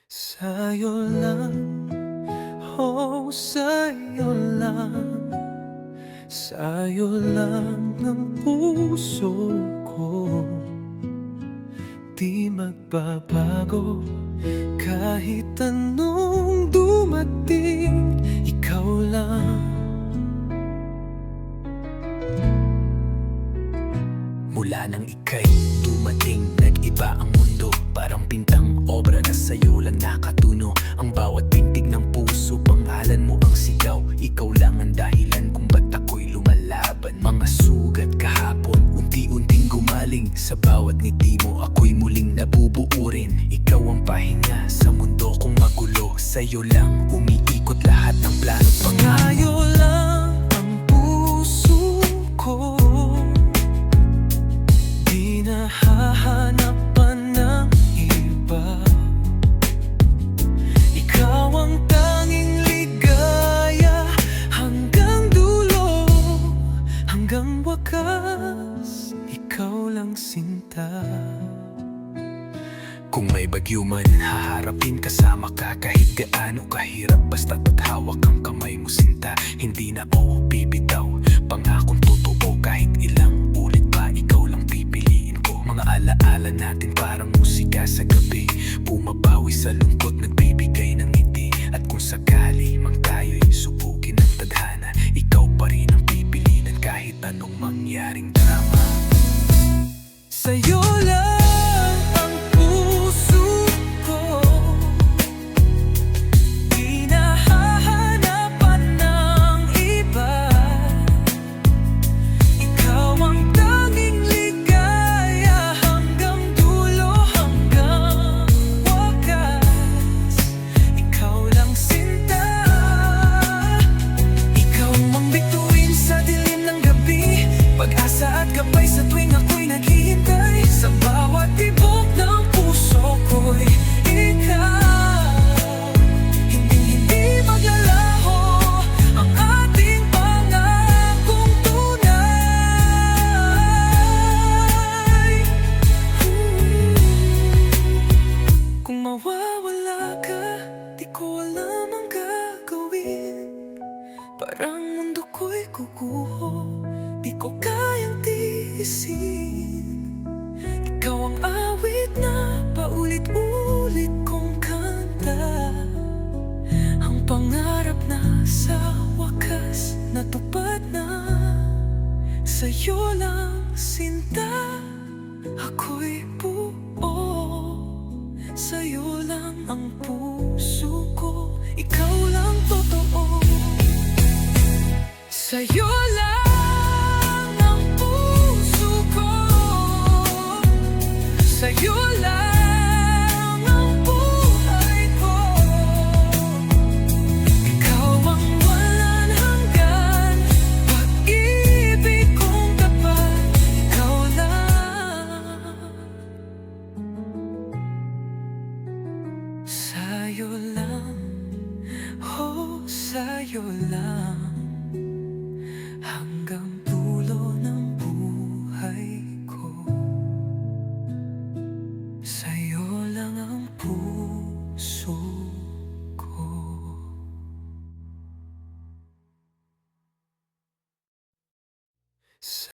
Sa'yo lang, oh sa'yo lang, sa'yo lang ang puso ko. Di magbabago kahit anong dumating, ikaw lang. Mula nang ika'y dumating, nag-iba ang mundo. Parang pintang obra na sa'yo lang nakatuno. Ang bawat tintig ng puso, pangalan mo ang sigaw. Ikaw lang ang dahilan kung ba't ako'y lumalaban. Mga sugat kahapon, unti-unting gumaling. Sa bawat ngiti mo, ako'y muling nabubuo rin. Ikaw ang pahinga sa mundo kong magulo. Sa'yo lang umiikot lahat ng plano. Sa'yo lang ang puso ko, di nahahanapan ng iba. Ikaw ang tanging ligaya, hanggang dulo, hanggang wakas, ikaw lang sinta. Kung may bagyo man, haharapin kasama ka. Kahit gaano kahirap, basta't hawak ang kamay mo sinta. Hindi na ako bibitaw, pangakong totoo. Kahit ilang ulit pa, ikaw lang pipiliin ko. Mga alaala natin parang musika sa gabi, bumabawi sa lungkot, nagbibigay ng ngiti. At kung sakali mang tayo'y subukin ng tadhana, ikaw pa rin ang pipilinan kahit anong mangyaring drama. Sa'yo lang ang puso ko, di nahahanapan ng iba. Ikaw ang tanging ligaya, hanggang dulo, hanggang wakas, ikaw lang sinta. Ikaw ang bituin sa dilim ng gabi, pag-asa at gabay sa tuwing ako'y naghihintay. Sa bawat tibok ng puso ko'y ikaw. Hindi maglalaho ang ating pangakong tunay. Kung mawawala ka, di ko alam ang gagawin. Parang mundo ko'y kuguho, di ko kayang tiisin. Ikaw ang awit na paulit-ulit kong kanta, ang pangarap na sa wakas natupad na. Sa'yo lang sinta, ako'y buo. Sa'yo lang ang puso ko, ikaw lang totoo. Sa'yo lang ang puso ko, sa'yo lang ang buhay ko. Ikaw ang walang hanggan, pag-ibig kong tapat, ikaw lang. Sa'yo lang, oh sa'yo lang.